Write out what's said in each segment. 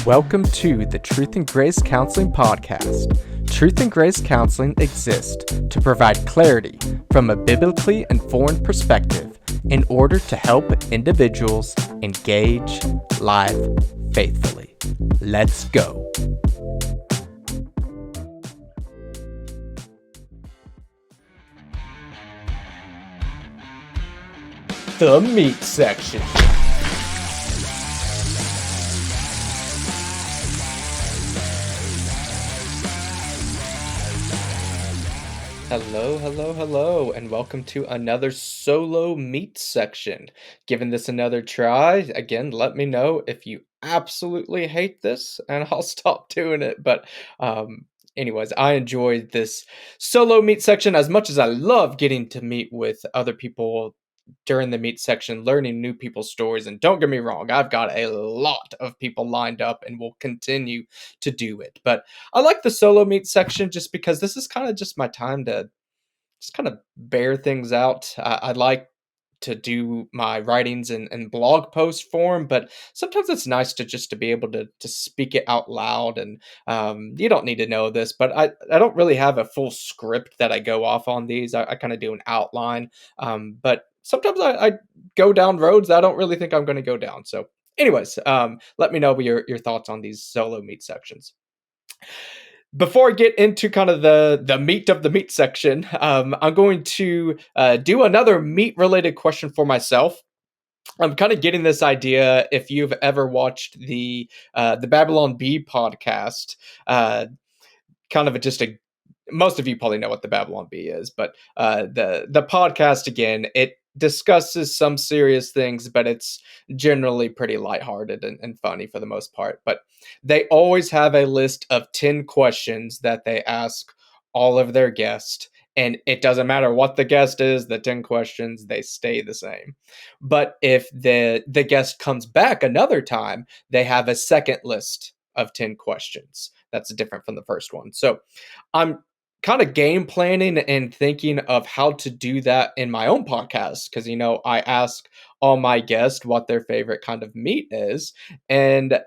Welcome to the Truth and Grace Counseling Podcast. Truth and Grace Counseling exists to provide clarity from a biblically informed perspective in order to help individuals engage life faithfully. Let's go. The meat section. Hello, and welcome to another solo meat section. Giving this another try. Again, let me know if you absolutely hate this, and I'll stop doing it. But anyways, I enjoyed this solo meat section as much as I love getting to meet with other people during the meat section, learning new people's stories. And don't get me wrong, I've got a lot of people lined up and will continue to do it. But I like the solo meat section just because this is kind of just my time to just kind of bear things out. I like to do my writings in blog post form, but sometimes it's nice to just to be able to speak it out loud. And you don't need to know this, but I don't really have a full script that I go off on these. I kind of do an outline, but sometimes I go down roads that I don't really think I'm going to go down. So anyways, let me know your thoughts on these solo meat sections. Before I get into kind of the meat of the meat section, I'm going to do another meat related question for myself. I'm kind of getting this idea if you've ever watched the Babylon Bee podcast. Kind of just a Most of you probably know what the Babylon Bee is, but the podcast, again, it discusses some serious things, but it's generally pretty lighthearted and funny for the most part. But they always have a list of 10 questions that they ask all of their guests. And it doesn't matter what the guest is, the 10 questions, they stay the same. But if the guest comes back another time, they have a second list of 10 questions. That's different from the first one. So I'm kind of game planning and thinking of how to do that in my own podcast because, I ask all my guests what their favorite kind of meat is. And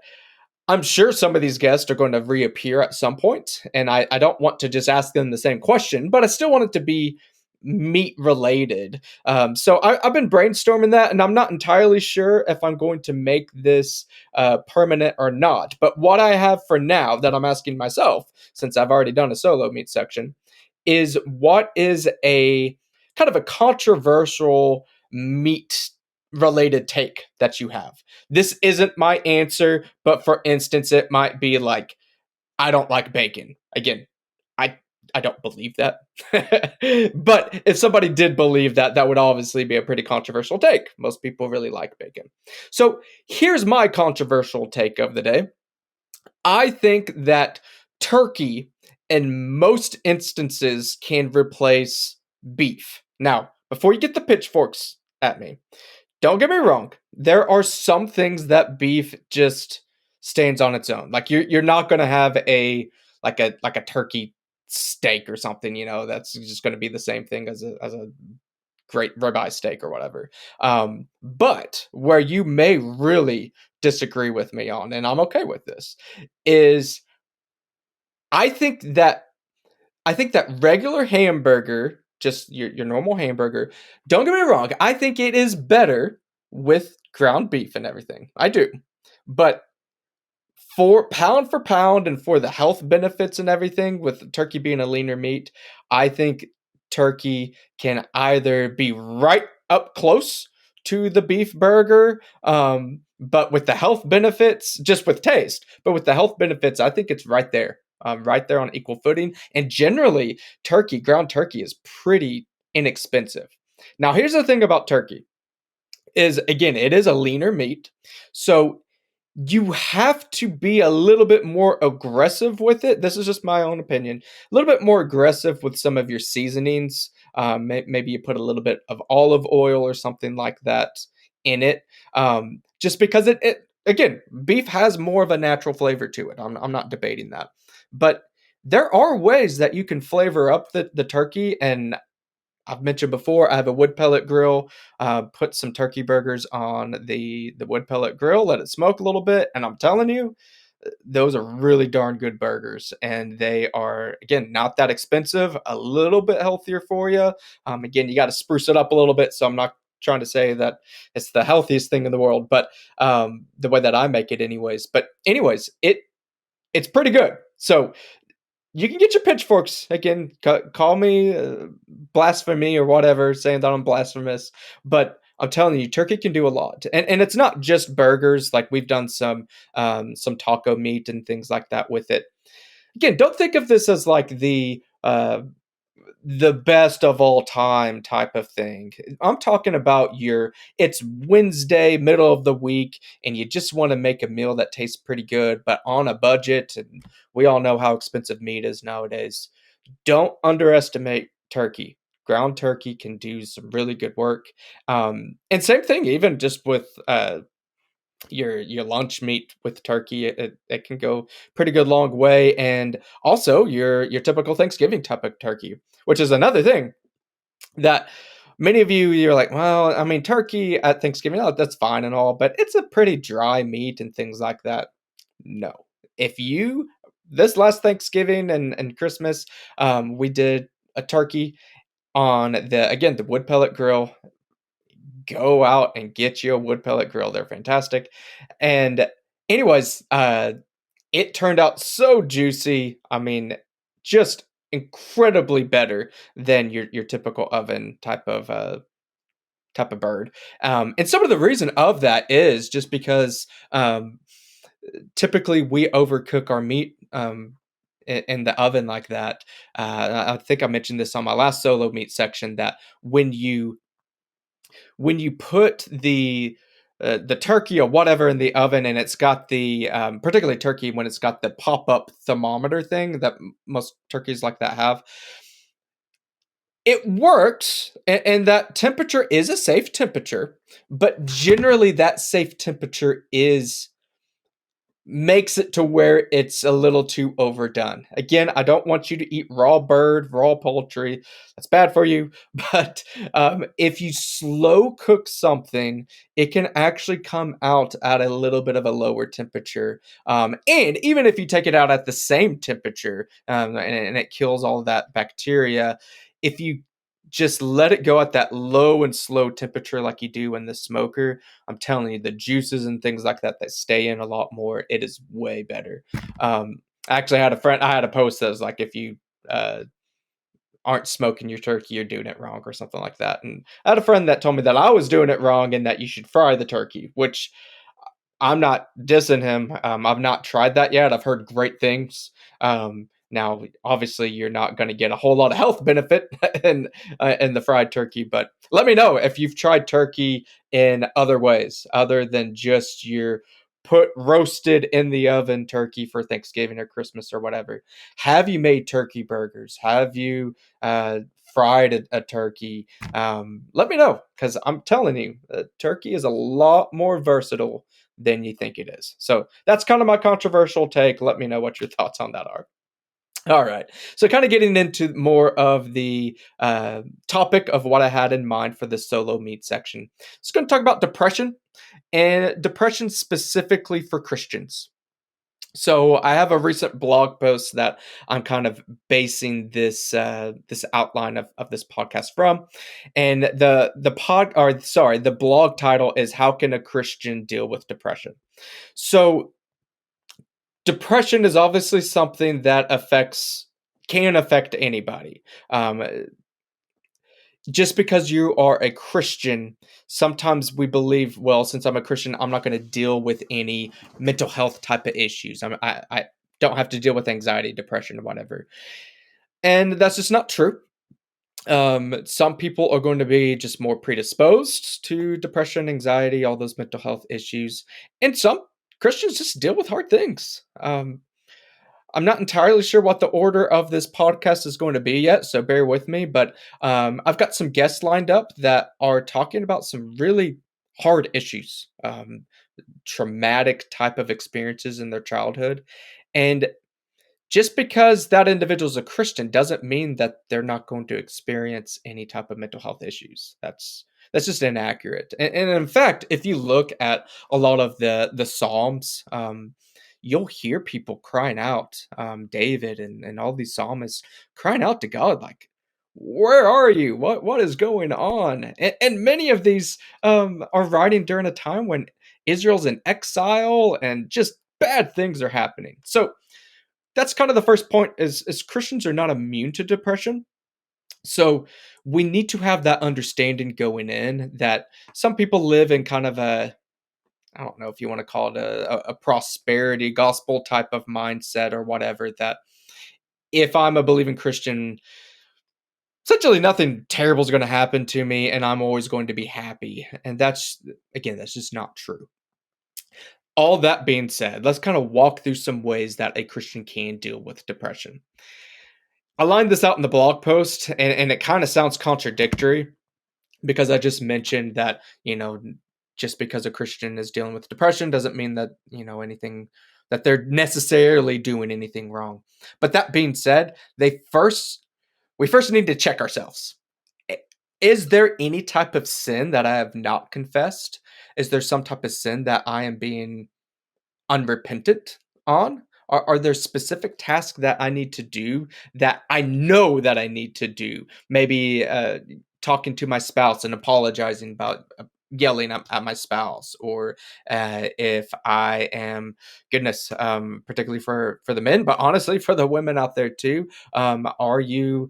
I'm sure some of these guests are going to reappear at some point, and I don't want to just ask them the same question, but I still want it to be meat related. So I've been brainstorming that, and I'm not entirely sure if I'm going to make this permanent or not. But what I have for now that I'm asking myself, since I've already done a solo meat section, is what is a kind of a controversial meat related take that you have. This isn't my answer, but for instance, it might be like, I don't like bacon. Again, I I don't believe that. But if somebody did believe that, that would obviously be a pretty controversial take. Most people really like bacon. So here's my controversial take of the day. I think that turkey in most instances can replace beef. Now, before you get the pitchforks at me, don't get me wrong. There are some things that beef just stands on its own. Like you're not gonna have a turkey steak or something. That's just gonna be the same thing as a great ribeye steak or whatever. But where you may really disagree with me on, and I'm okay with this, is I think that I think that regular hamburger, just your normal hamburger, don't get me wrong, I think it is better with ground beef and everything. I do. But for pound and for the health benefits and everything, with turkey being a leaner meat, I think turkey can either be right up close to the beef burger, but with the health benefits, just with taste, but with the health benefits, I think it's right there on equal footing. And generally, ground turkey is pretty inexpensive. Now, here's the thing about turkey is, again, it is a leaner meat. So you have to be a little bit more aggressive with it. This is just my own opinion. A little bit more aggressive with some of your seasonings. Maybe you put a little bit of olive oil or something like that in it. Just because it again, beef has more of a natural flavor to it. I'm not debating that. But there are ways that you can flavor up the turkey, and I've mentioned before, I have a wood pellet grill. Put some turkey burgers on the wood pellet grill, let it smoke a little bit, and I'm telling you, those are really darn good burgers, and they are, again, not that expensive, a little bit healthier for you. Again, you got to spruce it up a little bit, so I'm not trying to say that it's the healthiest thing in the world, but the way that I make it, anyways. But anyways, it's pretty good. So you can get your pitchforks again. Call me blasphemy or whatever, saying that I'm blasphemous, but I'm telling you, turkey can do a lot, and it's not just burgers. Like we've done some taco meat and things like that with it. Again, don't think of this as like the best of all time type of thing. I'm talking about it's Wednesday, middle of the week, and you just want to make a meal that tastes pretty good, but on a budget. And we all know how expensive meat is nowadays. Don't underestimate turkey. Ground turkey can do some really good work. And same thing, even just with your lunch meat with turkey, it can go pretty good long way. And also your typical Thanksgiving type of turkey, which is another thing that many of you're like, well, I mean, turkey at Thanksgiving, oh, that's fine and all, but it's a pretty dry meat and things like that. No. If you This last Thanksgiving and Christmas, we did a turkey on the wood pellet grill. Go out and get you a wood pellet grill. They're fantastic. And anyways, it turned out so juicy. I mean, just incredibly better than your typical oven type of bird. And some of the reason of that is just because typically we overcook our meat in the oven like that. I think I mentioned this on my last solo meat section that when you put the turkey or whatever in the oven, and it's got the particularly turkey when it's got the pop-up thermometer thing that most turkeys like that have, it works, and that temperature is a safe temperature, but generally that safe temperature is makes it to where it's a little too overdone. Again, I don't want you to eat raw bird, raw poultry. That's bad for you. But if you slow cook something, it can actually come out at a little bit of a lower temperature. And even if you take it out at the same temperature, and it kills all of that bacteria, if you just let it go at that low and slow temperature like you do in the smoker, I'm telling you, the juices and things like that stay in a lot more. It is way better. I actually had a friend. I had a post that was like, if you uh, aren't smoking your turkey, you're doing it wrong, or something like that. And I had a friend that told me that I was doing it wrong and that you should fry the turkey, which I'm not dissing him. I've not tried that yet. I've heard great things. Now, obviously, you're not going to get a whole lot of health benefit in the fried turkey, but let me know if you've tried turkey in other ways other than just your put roasted in the oven turkey for Thanksgiving or Christmas or whatever. Have you made turkey burgers? Have you fried a turkey? Let me know, because I'm telling you, turkey is a lot more versatile than you think it is. So that's kind of my controversial take. Let me know what your thoughts on that are. All right. So, kind of getting into more of the topic of what I had in mind for the solo meat section. Just going to talk about depression, and depression specifically for Christians. So, I have a recent blog post that I'm kind of basing this outline of this podcast from, and the blog title is "How Can a Christian Deal with Depression?" So, depression is obviously something that can affect anybody. Um, just because you are a Christian, sometimes we believe, well, since I'm a Christian, I'm not going to deal with any mental health type of issues. I don't have to deal with anxiety, depression, or whatever. And that's just not true. Some people are going to be just more predisposed to depression, anxiety, all those mental health issues. And some Christians just deal with hard things. I'm not entirely sure what the order of this podcast is going to be yet, so bear with me. But I've got some guests lined up that are talking about some really hard issues, traumatic type of experiences in their childhood. And just because that individual is a Christian doesn't mean that they're not going to experience any type of mental health issues. That's just inaccurate. And in fact, if you look at a lot of the Psalms, you'll hear people crying out, David and all these psalmists crying out to God, like, "Where are you? What is going on?" And many of these are writing during a time when Israel's in exile and just bad things are happening. So that's kind of the first point is Christians are not immune to depression. So we need to have that understanding going in that some people live in kind of a, I don't know if you want to call it a prosperity gospel type of mindset or whatever, that if I'm a believing Christian, essentially nothing terrible is going to happen to me and I'm always going to be happy. And that's, again, that's just not true. All that being said, let's kind of walk through some ways that a Christian can deal with depression. I lined this out in the blog post, and it kind of sounds contradictory because I just mentioned that, just because a Christian is dealing with depression doesn't mean that, anything that they're necessarily doing anything wrong. But that being said, we first need to check ourselves. Is there any type of sin that I have not confessed? Is there some type of sin that I am being unrepentant on? Are there specific tasks that I need to do that I know that I need to do? Maybe talking to my spouse and apologizing about yelling at my spouse, or if I am, goodness, particularly for the men, but honestly for the women out there too. Are you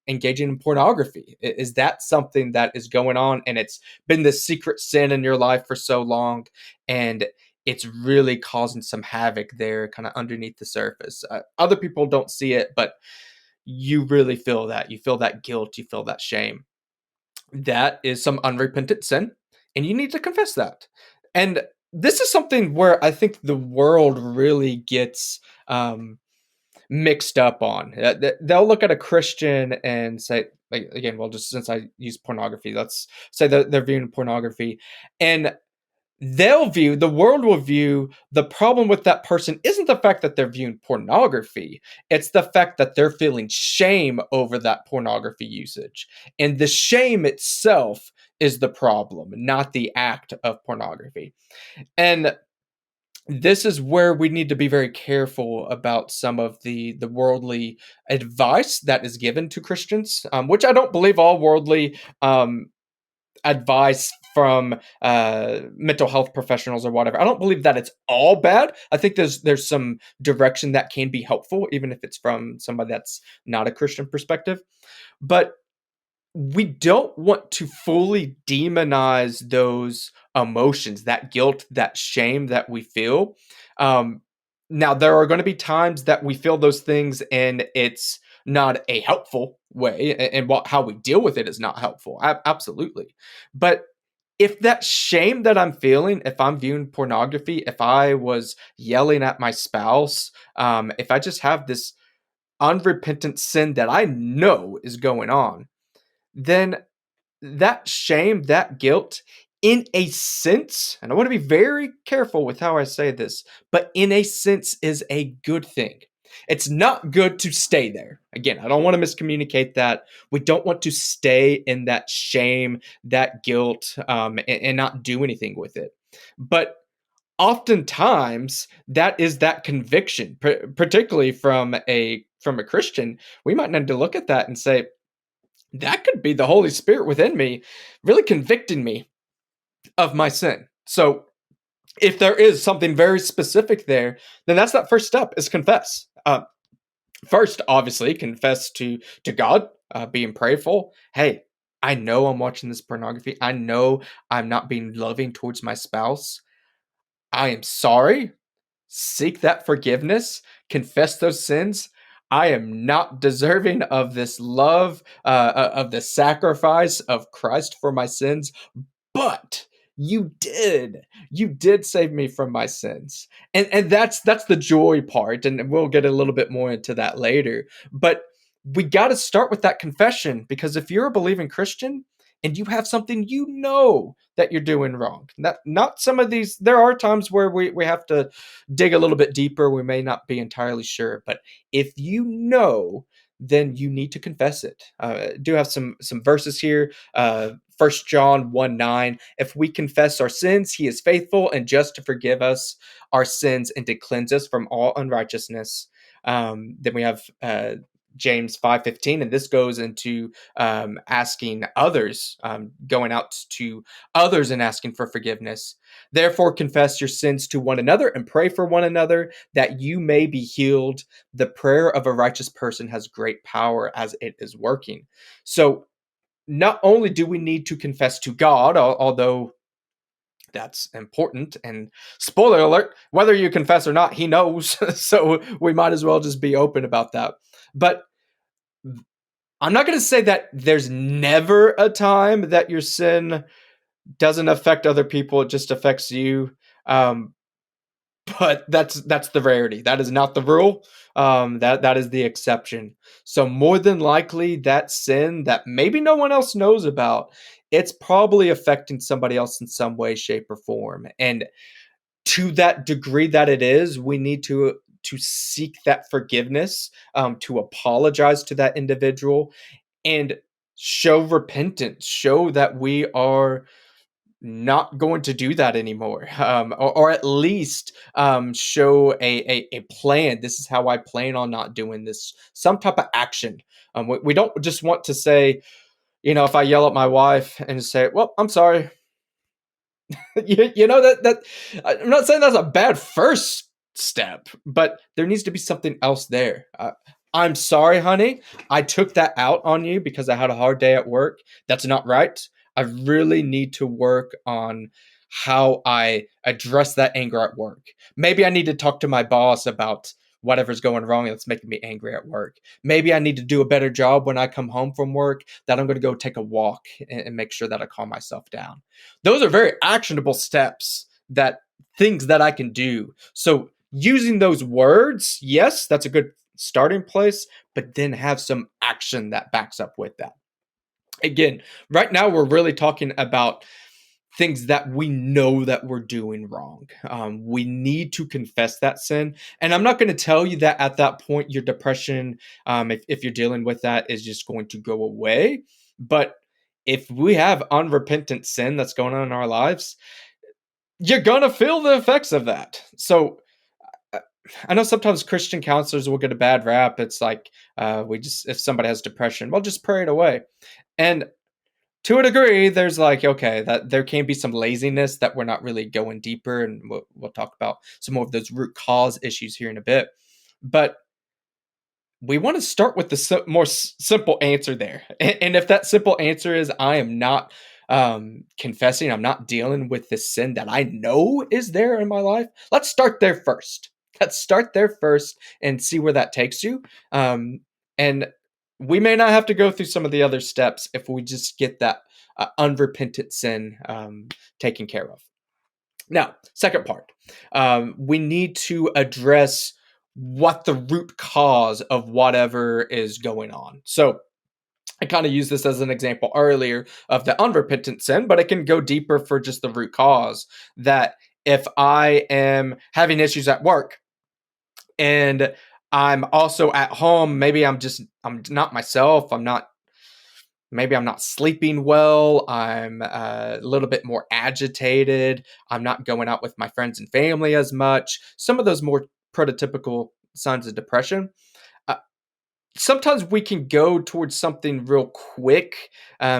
engaging in pornography? Is that something that is going on, and it's been this secret sin in your life for so long, and it's really causing some havoc there, kind of underneath the surface? Other people don't see it, but you really feel that. You feel that guilt, you feel that shame. That is some unrepentant sin, and you need to confess that. And this is something where I think the world really gets mixed up on. They'll look at a Christian and say, like, again, well, just since I use pornography, let's say that they're viewing pornography, and the world will view the problem with that person isn't the fact that they're viewing pornography, it's the fact that they're feeling shame over that pornography usage. And the shame itself is the problem, not the act of pornography. And this is where we need to be very careful about some of the worldly advice that is given to Christians, which I don't believe all worldly advice from mental health professionals or whatever. I don't believe that it's all bad. I think there's some direction that can be helpful, even if it's from somebody that's not a Christian perspective. But we don't want to fully demonize those emotions, that guilt, that shame that we feel. Um, Now, there are going to be times that we feel those things and it's not a helpful way, and how we deal with it is not helpful. Absolutely. But if that shame that I'm feeling, if I'm viewing pornography, if I was yelling at my spouse, if I just have this unrepentant sin that I know is going on, then that shame, that guilt, in a sense, and I want to be very careful with how I say this, but in a sense is a good thing. It's not good to stay there. Again, I don't want to miscommunicate that. We don't want to stay in that shame, that guilt, and not do anything with it. But oftentimes, that is that conviction, particularly from a Christian. We might need to look at that and say, that could be the Holy Spirit within me really convicting me of my sin. So if there is something very specific there, then that's that first step, is confess. First, obviously, confess to God, being prayerful. Hey, I know I'm watching this pornography. I know I'm not being loving towards my spouse. I am sorry. Seek that forgiveness, confess those sins. I am not deserving of this love, of the sacrifice of Christ for my sins, but you did save me from my sins. And that's the joy part, and we'll get a little bit more into that later. But we got to start with that confession, because if you're a believing Christian and you have something you know that you're doing wrong, not some of these, there are times where we have to dig a little bit deeper, we may not be entirely sure, but if you know then you need to confess it. I do have some verses here. 1 John 1 9. If we confess our sins, he is faithful and just to forgive us our sins and to cleanse us from all unrighteousness. Then we have James 5:15, and this goes into asking others, going out to others and asking for forgiveness. Therefore, confess your sins to one another and pray for one another that you may be healed. The prayer of a righteous person has great power as it is working. So, not only do we need to confess to God, although that's important, and spoiler alert, whether you confess or not, He knows. So, we might as well just be open about that. But I'm not going to say that there's never a time that your sin doesn't affect other people, it just affects you. Um, but that's the rarity. That is not the rule. That is the exception. So more than likely, that sin that maybe no one else knows about, it's probably affecting somebody else in some way, shape, or form. And to that degree that it is, we need to seek that forgiveness, to apologize to that individual, and show repentance. Show that we are not going to do that anymore, or at least show a plan. This is how I plan on not doing this. Some type of action. We don't just want to say, if I yell at my wife and say, "Well, I'm sorry," that I'm not saying that's a bad first step, but there needs to be something else there. I'm sorry, honey. I took that out on you because I had a hard day at work. That's not right. I really need to work on how I address that anger at work. Maybe I need to talk to my boss about whatever's going wrong that's making me angry at work. Maybe I need to do a better job when I come home from work, that I'm going to go take a walk and make sure that I calm myself down. Those are very actionable steps, that things that I can do. So using those words, yes, that's a good starting place, but then have some action that backs up with that. Again, right now we're really talking about things that we know that we're doing wrong. We need to confess that sin. And I'm not going to tell you that at that point, your depression, if you're dealing with that, is just going to go away. But if we have unrepentant sin that's going on in our lives, you're going to feel the effects of that. So uh, I know sometimes Christian counselors will get a bad rap. It's like, if somebody has depression, well, just pray it away. And to a degree, there's like, okay, that there can be some laziness that we're not really going deeper, and we'll talk about some more of those root cause issues here in a bit. But we want to start with the more simple answer there. And if that simple answer is, I am not confessing, I'm not dealing with the sin that I know is there in my life, let's start there first. Let's start there first and see where that takes you. And we may not have to go through some of the other steps if we just get that unrepentant sin taken care of. Now, second part, we need to address what the root cause of whatever is going on. So, I kind of used this as an example earlier of the unrepentant sin, but it can go deeper for just the root cause. That if I am having issues at work and I'm also at home, maybe I'm not myself. Maybe I'm not sleeping well. I'm a little bit more agitated. I'm not going out with my friends and family as much. Some of those more prototypical signs of depression. Uh, Sometimes we can go towards something real quick.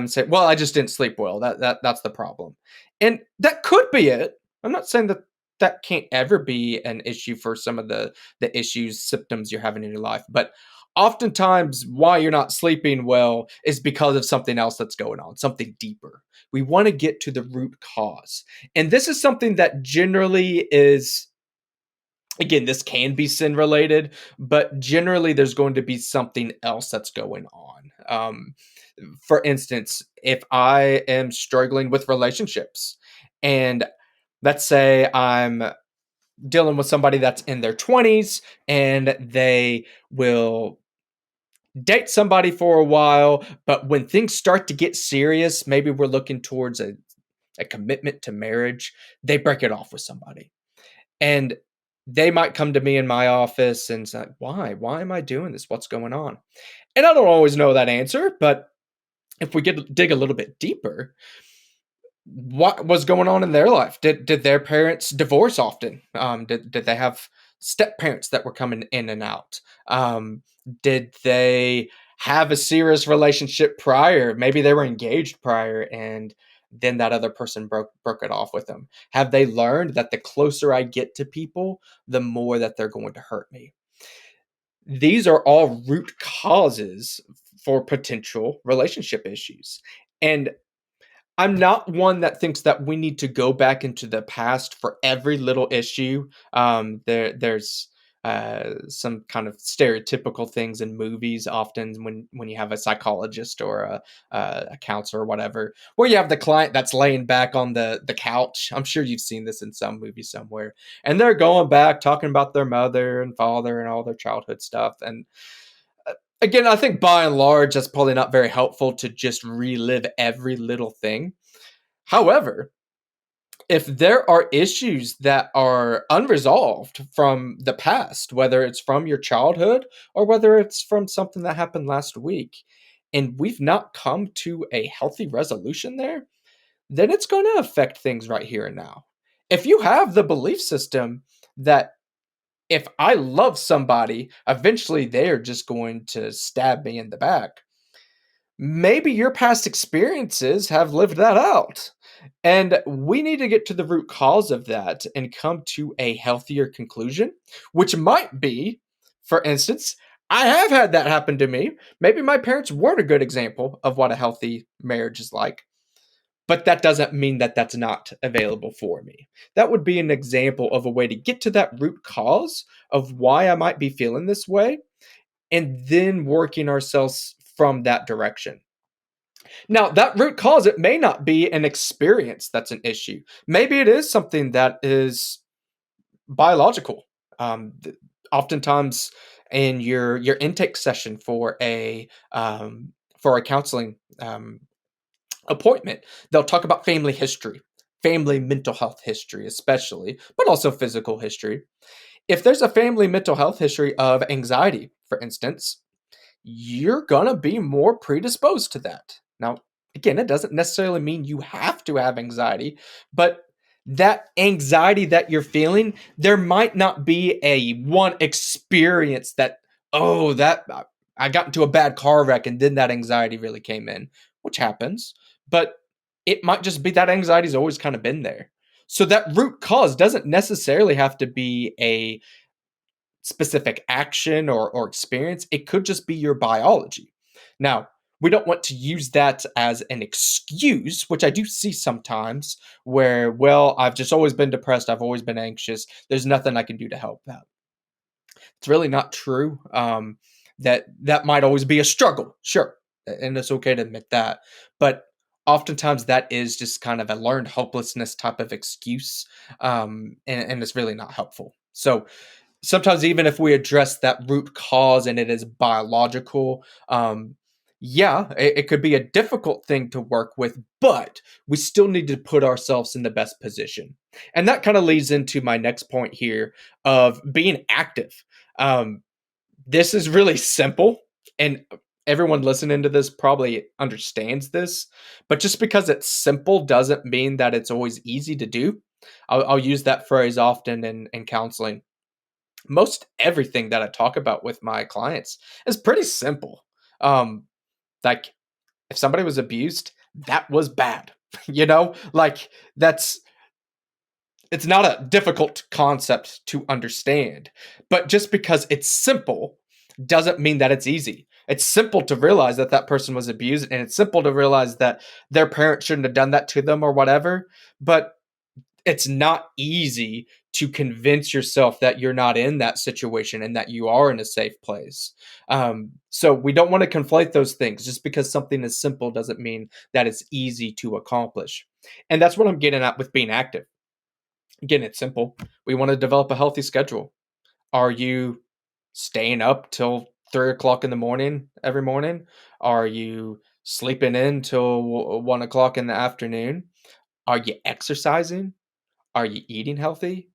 Say, well, I just didn't sleep well. That's the problem, and that could be it. I'm not saying that can't ever be an issue for some of the issues, symptoms you're having in your life, but oftentimes why you're not sleeping well is because of something else that's going on, something deeper. We want to get to the root cause, and this is something that generally is, again, this can be sin related, but generally there's going to be something else that's going on. For instance, if I am struggling with relationships, and let's say I'm dealing with somebody that's in their 20s and they will date somebody for a while, but when things start to get serious, maybe we're looking towards a commitment to marriage, they break it off with somebody. And they might come to me in my office and say, why? Why am I doing this? What's going on? And I don't always know that answer, but if we dig a little bit deeper, what was going on in their life? Did their parents divorce often? Did they have step parents that were coming in and out? Did they have a serious relationship prior? Maybe they were engaged prior, and then that other person broke it off with them. Have they learned that the closer I get to people, the more that they're going to hurt me? These are all root causes for potential relationship issues. And I'm not one that thinks that we need to go back into the past for every little issue. There's some kind of stereotypical things in movies, often when you have a psychologist or a counselor or whatever, where you have the client that's laying back on the couch. I'm sure you've seen this in some movie somewhere, and they're going back talking about their mother and father and all their childhood stuff. And again, I think by and large, that's probably not very helpful to just relive every little thing. However, if there are issues that are unresolved from the past, whether it's from your childhood or whether it's from something that happened last week, and we've not come to a healthy resolution there, then it's going to affect things right here and now. If you have the belief system that if I love somebody, eventually they're just going to stab me in the back, maybe your past experiences have lived that out. And we need to get to the root cause of that and come to a healthier conclusion, which might be, for instance, I have had that happen to me. Maybe my parents weren't a good example of what a healthy marriage is like, but that doesn't mean that that's not available for me. That would be an example of a way to get to that root cause of why I might be feeling this way and then working ourselves from that direction. Now, that root cause, it may not be an experience that's an issue. Maybe it is something that is biological. Oftentimes, in your intake session for a counseling appointment, they'll talk about family history, family mental health history, especially, but also physical history. If there's a family mental health history of anxiety, for instance, you're gonna be more predisposed to that. Now, again, it doesn't necessarily mean you have to have anxiety, but that anxiety that you're feeling, there might not be a one experience that, oh, that I got into a bad car wreck and then that anxiety really came in, which happens, but it might just be that anxiety's always kind of been there. So that root cause doesn't necessarily have to be a specific action or experience. It could just be your biology. Now, we don't want to use that as an excuse, which I do see sometimes where, well, I've just always been depressed. I've always been anxious. There's nothing I can do to help that. It's really not true. That might always be a struggle, sure, and it's okay to admit that. But oftentimes that is just kind of a learned hopelessness type of excuse, and it's really not helpful. So sometimes even if we address that root cause and it is biological, yeah, it could be a difficult thing to work with, but we still need to put ourselves in the best position. And that kind of leads into my next point here of being active. um, this is really simple, and everyone listening to this probably understands this, but just because it's simple doesn't mean that it's always easy to do. I'll use that phrase often in counseling. Most everything that I talk about with my clients is pretty simple. Um, like if somebody was abused, that was bad. Like that's it's not a difficult concept to understand. But just because it's simple doesn't mean that it's easy. It's simple to realize that that person was abused, and it's simple to realize that their parents shouldn't have done that to them or whatever. But it's not easy to convince yourself that you're not in that situation and that you are in a safe place. So we don't want to conflate those things. Just because something is simple doesn't mean that it's easy to accomplish. And that's what I'm getting at with being active. Again, it's simple. We want to develop a healthy schedule. Are you staying up till 3 o'clock in the morning every morning? Are you sleeping in till 1 o'clock in the afternoon? Are you exercising? Are you eating healthy?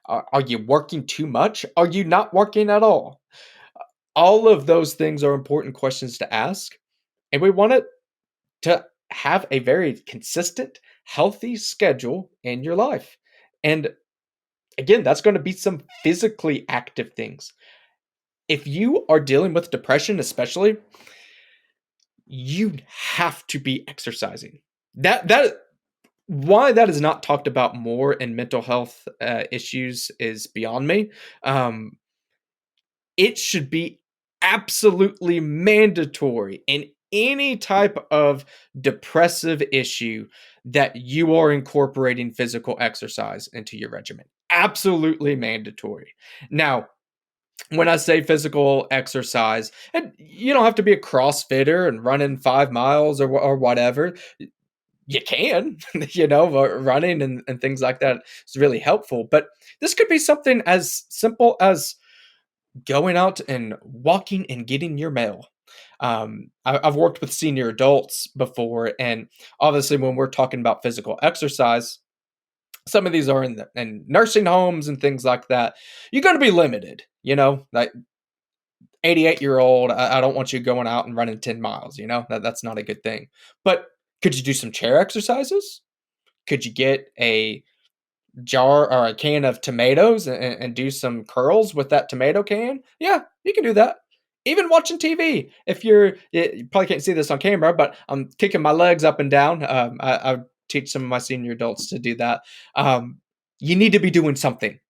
Are you working too much? Are you not working at all? All of those things are important questions to ask, and we want it to have a very consistent, healthy schedule in your life. And again, that's going to be some physically active things. If you are dealing with depression, especially, you have to be exercising. That why that is not talked about more in mental health issues is beyond me. Um, it should be absolutely mandatory in any type of depressive issue that you are incorporating physical exercise into your regimen. Absolutely mandatory. Now, when I say physical exercise, and you don't have to be a CrossFitter and running 5 miles or whatever. You can, running and things like that is really helpful. But this could be something as simple as going out and walking and getting your mail. I've worked with senior adults before, and obviously, when we're talking about physical exercise, some of these are in nursing homes and things like that. You're going to be limited, like 88-year-old. I don't want you going out and running 10 miles. That's not a good thing. But could you do some chair exercises? Could you get a jar or a can of tomatoes and do some curls with that tomato can? Yeah, you can do that. Even watching TV. If you probably can't see this on camera, but I'm kicking my legs up and down. I teach some of my senior adults to do that. You need to be doing something.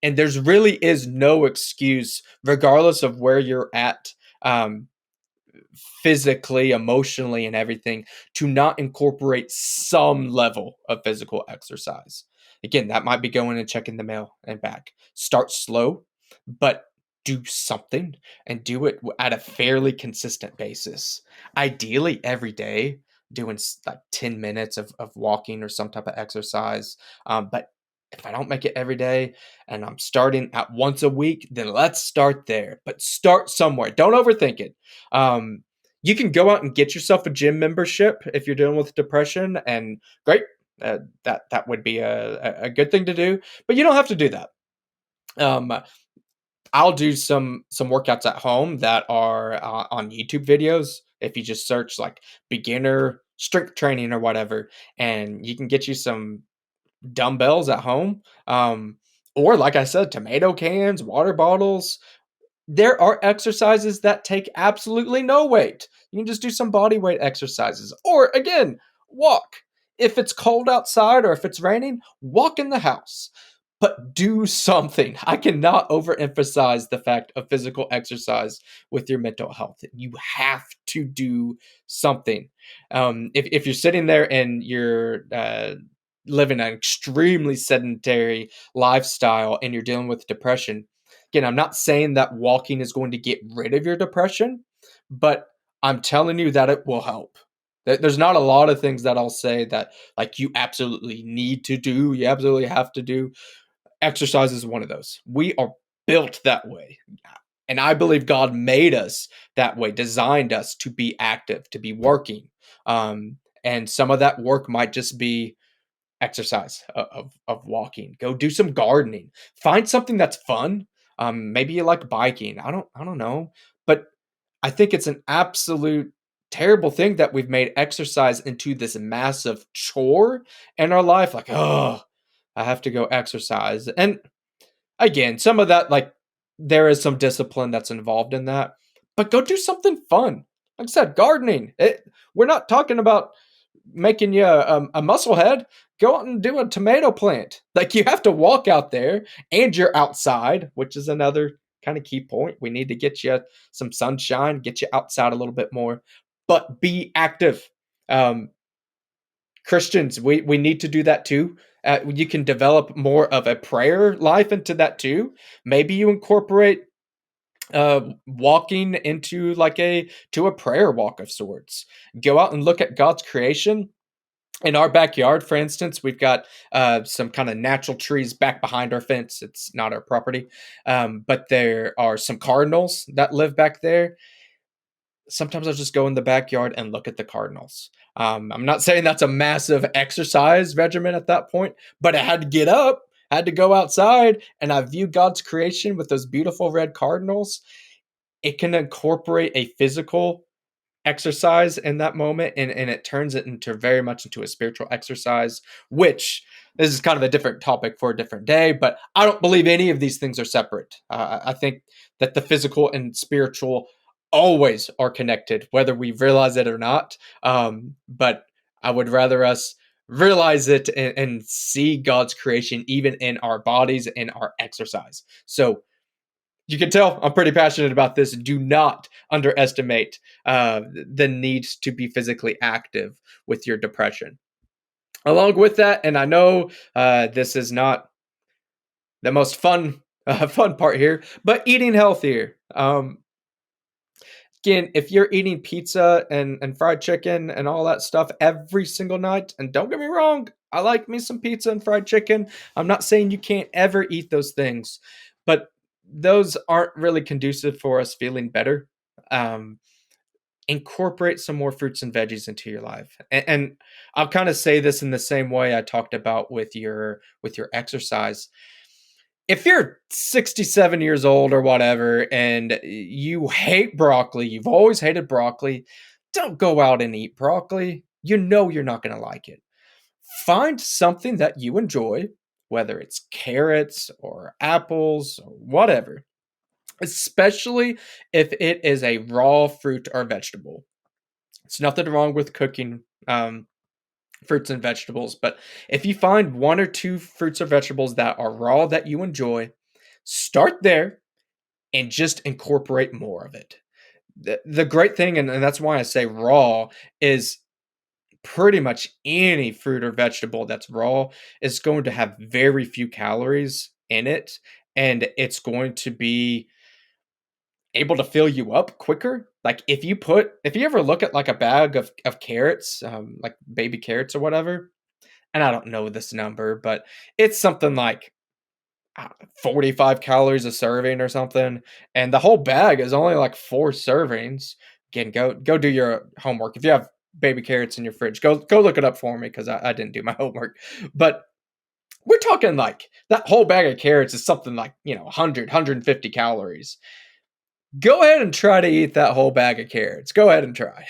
And there's really is no excuse, regardless of where you're at, um, physically, emotionally, and everything, to not incorporate some level of physical exercise. Again, that might be going and checking the mail and back. Start slow, but do something and do it at a fairly consistent basis. Ideally, every day, doing like 10 minutes of walking or some type of exercise. But if I don't make it every day and I'm starting at once a week, then let's start there. But start somewhere. Don't overthink it. Um, you can go out and get yourself a gym membership if you're dealing with depression, and great, that would be a good thing to do. But you don't have to do that. Um, I'll do some workouts at home that are on YouTube videos. If you just search like beginner strength training or whatever, and you can get you some dumbbells at home. Or like I said, tomato cans, water bottles, there are exercises that take absolutely no weight. You can just do some body weight exercises. Or again, walk. If it's cold outside or if it's raining, walk in the house. But do something. I cannot overemphasize the fact of physical exercise with your mental health. You have to do something. If you're sitting there and you're living an extremely sedentary lifestyle and you're dealing with depression, again, I'm not saying that walking is going to get rid of your depression, but I'm telling you that it will help. There's not a lot of things that I'll say that like you absolutely need to do, you absolutely have to do. Exercise is one of those. We are built that way. And I believe God made us that way, designed us to be active, to be working. And some of that work might just be exercise of walking. Go do some gardening. Find something that's fun. Maybe you like biking. I don't know. But I think it's an absolute terrible thing that we've made exercise into this massive chore in our life. Like, oh, I have to go exercise. And again, some of that, like, there is some discipline that's involved in that. But go do something fun. Like I said, gardening. We're not talking about making you a muscle head. Go out and do a tomato plant. Like, you have to walk out there and you're outside, which is another kind of key point. We need to get you some sunshine, get you outside a little bit more, but be active. Um, Christians, we need to do that too. You can develop more of a prayer life into that too. Maybe you incorporate walking into like a prayer walk of sorts. Go out and look at God's creation. In our backyard, for instance, we've got some kind of natural trees back behind our fence. It's not our property, but there are some cardinals that live back there. Sometimes I'll just go in the backyard and look at the cardinals. I'm not saying that's a massive exercise regimen at that point, but I had to get up, I had to go outside, and I view God's creation with those beautiful red cardinals. it can incorporate a physical exercise in that moment, and it turns it into very much into a spiritual exercise, which this is kind of a different topic for a different day, but I don't believe any of these things are separate. I think that the physical and spiritual always are connected, whether we realize it or not. But I would rather us realize it and see God's creation even in our bodies and our exercise. So you can tell I'm pretty passionate about this. Do not underestimate the need to be physically active with your depression. Along with that, and I know this is not the most fun fun part here, but eating healthier. Again, if you're eating pizza and fried chicken and all that stuff every single night, and don't get me wrong, I like me some pizza and fried chicken. I'm not saying you can't ever eat those things, but those aren't really conducive for us feeling better. Um, Incorporate some more fruits and veggies into your life, and I'll kind of say this in the same way I talked about with your exercise. If you're 67 years old or whatever and you hate broccoli, you've always hated broccoli, don't go out and eat broccoli. You know you're not going to like it. Find something that you enjoy, whether it's carrots or apples or whatever, especially if it is a raw fruit or vegetable. It's nothing wrong with cooking fruits and vegetables, but if you find one or two fruits or vegetables that are raw that you enjoy, start there and just incorporate more of it. The great thing, and that's why I say raw, is pretty much any fruit or vegetable that's raw is going to have very few calories in it, and it's going to be able to fill you up quicker. Like if you ever look at like a bag of carrots, like baby carrots or whatever, and I don't know this number, but it's something like 45 calories a serving or something, and the whole bag is only like 4 servings. Again, go do your homework. If you have baby carrots in your fridge, go look it up for me because I didn't do my homework. But we're talking like that whole bag of carrots is something like, 100, calories. Go ahead and try to eat that whole bag of carrots. Go ahead and try.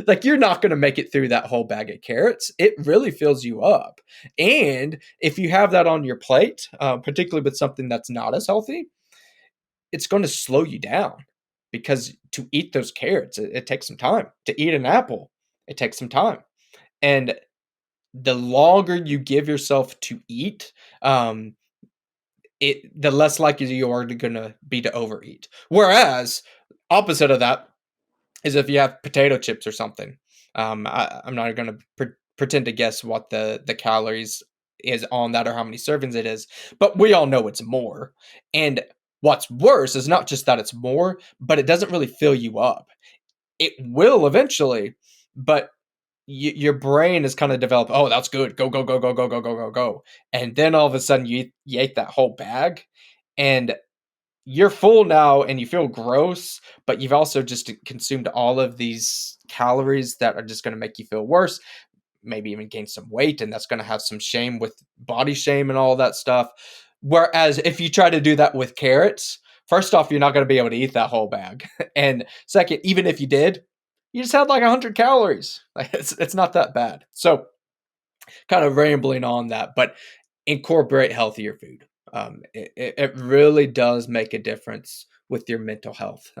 Like you're not going to make it through that whole bag of carrots. It really fills you up. And if you have that on your plate, particularly with something that's not as healthy, it's going to slow you down because to eat those carrots, it takes some time. To eat an apple, it takes some time. And the longer you give yourself to eat, the less likely you are gonna be to overeat. Whereas opposite of that is if you have potato chips or something. I'm not gonna pretend to guess what the calories is on that or how many servings it is, but we all know it's more. And what's worse is not just that it's more, but it doesn't really fill you up. It will eventually, but your brain is kind of developed. Oh, that's good. Go go go go go go go go go, and then all of a sudden you ate that whole bag, and you're full now, and you feel gross, but you've also just consumed all of these calories that are just going to make you feel worse. Maybe even gain some weight, and that's going to have some shame with body shame and all that stuff. Whereas if you try to do that with carrots, first off, you're not going to be able to eat that whole bag, and second, even if you did, you just had like 100 calories. Like it's not that bad. So kind of rambling on that, but incorporate healthier food. It really does make a difference with your mental health.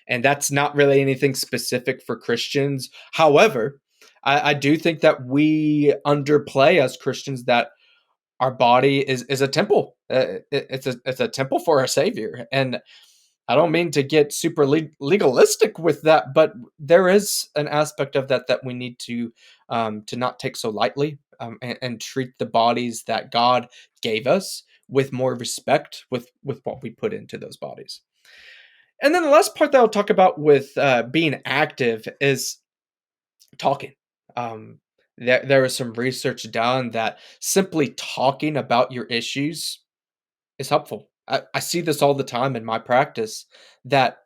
And that's not really anything specific for Christians. However, I do think that we underplay as Christians that our body is a temple. It's a temple for our Savior, and I don't mean to get super legalistic with that, but there is an aspect of that we need to not take so lightly, and treat the bodies that God gave us with more respect with what we put into those bodies. And then the last part that I'll talk about with being active is talking. Um, there was some research done that simply talking about your issues is helpful. I see this all the time in my practice that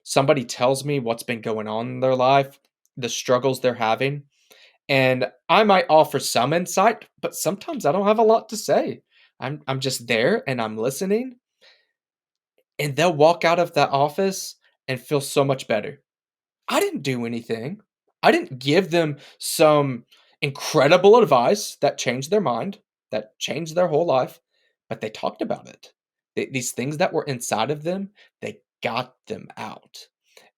somebody tells me what's been going on in their life, the struggles they're having, and I might offer some insight, but sometimes I don't have a lot to say. I'm just there and I'm listening, and they'll walk out of that office and feel so much better. I didn't do anything. I didn't give them some incredible advice that changed their mind, that changed their whole life, but they talked about it. These things that were inside of them, they got them out.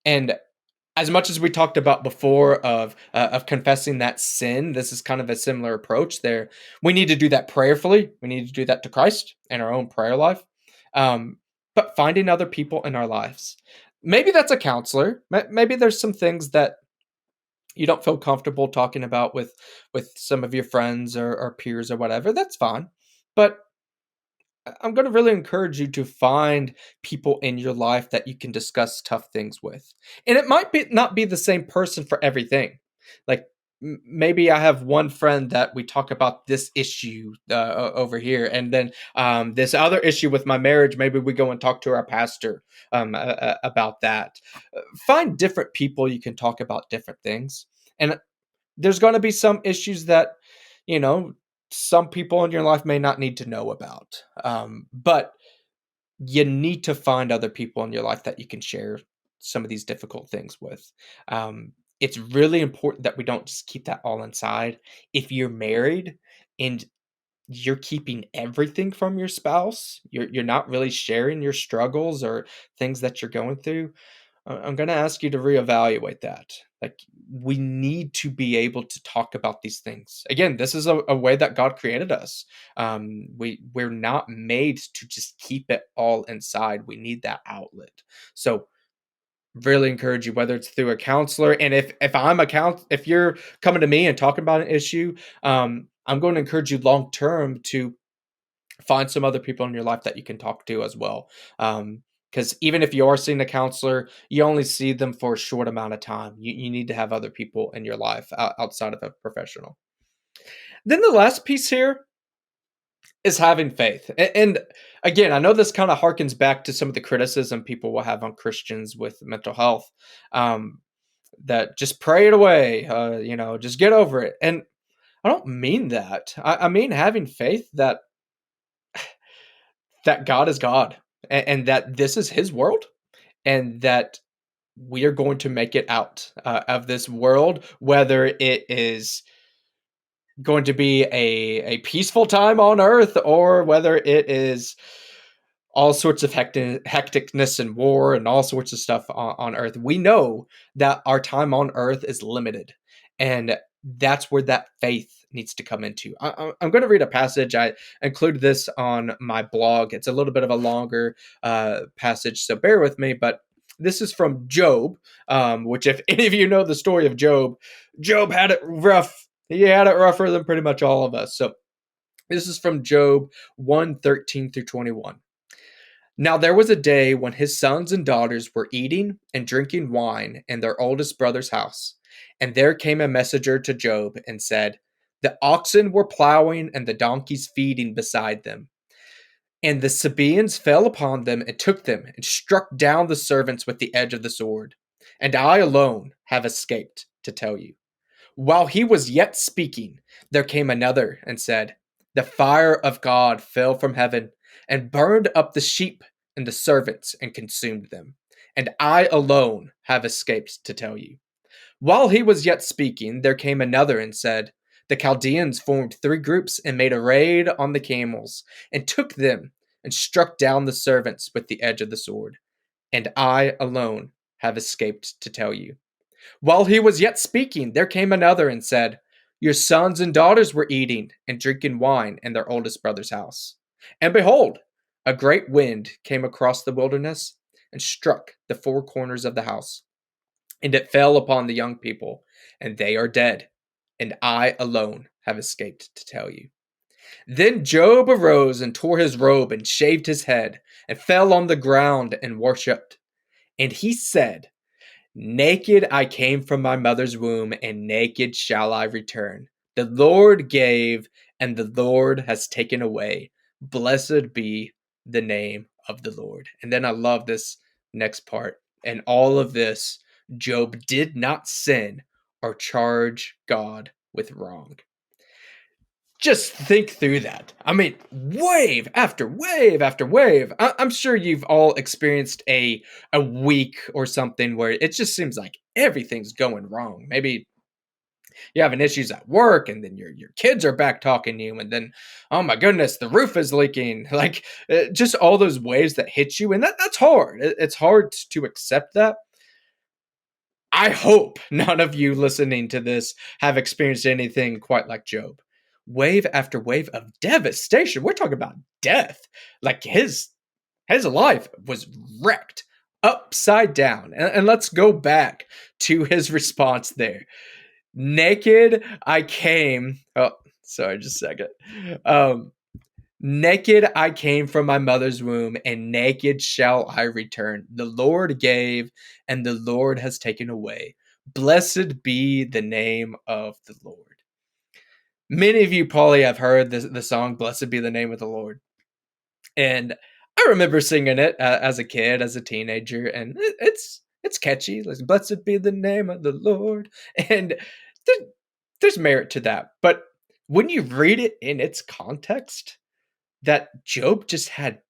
And as much as we talked about before of confessing that sin, this is kind of a similar approach there. We need to do that prayerfully. We need to do that to Christ in our own prayer life. Um, but finding other people in our lives. Maybe that's a counselor. Maybe there's some things that you don't feel comfortable talking about with some of your friends or peers or whatever. That's fine. But I'm going to really encourage you to find people in your life that you can discuss tough things with. And it might be not be the same person for everything. Like maybe I have one friend that we talk about this issue over here, and then this other issue with my marriage. Maybe we go and talk to our pastor about that. Find different people you can talk about different things, and there's going to be some issues that you know some people in your life may not need to know about, but you need to find other people in your life that you can share some of these difficult things with. It's really important that we don't just keep that all inside. If you're married and you're keeping everything from your spouse, you're not really sharing your struggles or things that you're going through, I'm going to ask you to reevaluate that. Like, we need to be able to talk about these things. Again, this is a way that God created us. We're not made to just keep it all inside. We need that outlet. So, really encourage you, whether it's through a counselor, and if you're coming to me and talking about an issue, I'm going to encourage you long term to find some other people in your life that you can talk to as well. Because even if you are seeing a counselor, you only see them for a short amount of time. You need to have other people in your life outside of a professional. Then the last piece here is having faith. And again, I know this kind of harkens back to some of the criticism people will have on Christians with mental health. Um, that just pray it away, just get over it. And I don't mean that. I mean having faith that God is God, and that this is His world, and that we are going to make it out of this world, whether it is going to be a peaceful time on Earth or whether it is all sorts of hecticness and war and all sorts of stuff on Earth. We know that our time on Earth is limited, and that's where that faith needs to come into. I'm going to read a passage. I included this on my blog. It's a little bit of a longer passage, so bear with me. But this is from Job, which, if any of you know the story of Job, Job had it rough. He had it rougher than pretty much all of us. So this is from Job 1:13 through 21. Now there was a day when his sons and daughters were eating and drinking wine in their oldest brother's house. And there came a messenger to Job and said, the oxen were plowing and the donkeys feeding beside them. And the Sabaeans fell upon them and took them and struck down the servants with the edge of the sword. And I alone have escaped to tell you. While he was yet speaking, there came another and said, the fire of God fell from heaven and burned up the sheep and the servants and consumed them. And I alone have escaped to tell you. While he was yet speaking, there came another and said, the Chaldeans formed three groups and made a raid on the camels and took them and struck down the servants with the edge of the sword. And I alone have escaped to tell you. While he was yet speaking, there came another and said, your sons and daughters were eating and drinking wine in their oldest brother's house. And behold, a great wind came across the wilderness and struck the four corners of the house. And it fell upon the young people, and they are dead. And I alone have escaped to tell you. Then Job arose and tore his robe and shaved his head and fell on the ground and worshipped. And he said, naked I came from my mother's womb, and naked shall I return. The Lord gave, and the Lord has taken away. Blessed be the name of the Lord. And then I love this next part. And all of this, Job did not sin or charge God with wrong. Just think through that. I mean, wave after wave after wave. I'm sure you've all experienced a week or something where it just seems like everything's going wrong. Maybe you're having issues at work, and then your kids are back talking to you, and then oh my goodness, the roof is leaking. Like just all those waves that hit you, and that's hard. It's hard to accept that. I hope none of you listening to this have experienced anything quite like Job. Wave after wave of devastation. We're talking about death. Like his life was wrecked upside down. And let's go back to his response there. Naked I came. Oh, sorry, just a second. Um, Naked I came from my mother's womb, and naked shall I return. The Lord gave, and the Lord has taken away. Blessed be the name of the Lord. Many of you probably have heard the song "Blessed Be the Name of the Lord," and I remember singing it as a kid, as a teenager, and it's catchy. Like "Blessed be the name of the Lord," and there, there's merit to that. But when you read it in its context, that Job just had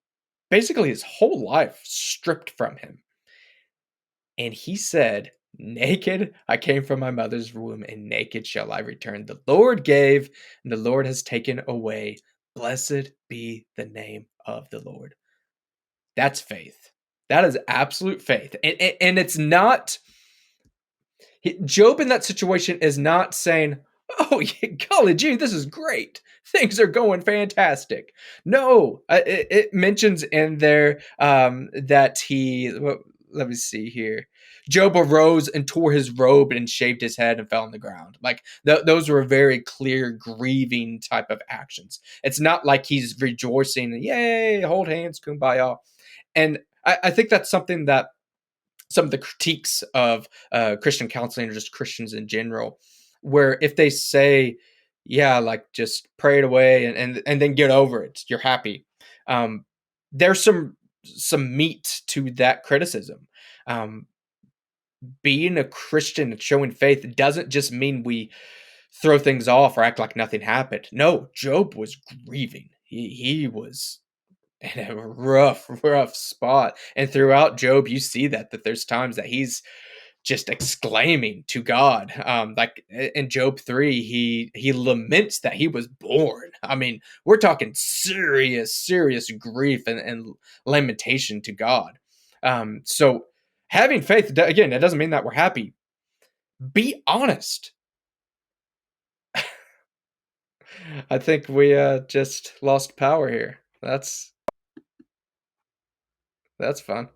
basically his whole life stripped from him. And he said, naked I came from my mother's womb, and naked shall I return. The Lord gave, and the Lord has taken away. Blessed be the name of the Lord. That's faith. That is absolute faith. And it's not, Job in that situation is not saying, oh, golly gee, this is great. Things are going fantastic. No, it mentions in there that well, let me see here. Job arose and tore his robe and shaved his head and fell on the ground. Like those were very clear grieving type of actions. It's not like he's rejoicing, yay, hold hands, kumbaya. And I think that's something that some of the critiques of Christian counseling or just Christians in general, where if they say, "Yeah, like just pray it away and then get over it, you're happy," there's some meat to that criticism. Um, Being a Christian and showing faith doesn't just mean we throw things off or act like nothing happened. No, Job was grieving. He was in a rough spot. And throughout Job, you see that there's times that he's just exclaiming to God. Like in Job 3, he laments that he was born. I mean, we're talking serious grief and lamentation to God. So having faith, again, that doesn't mean that we're happy. Be honest. I think we just lost power here. That's fun.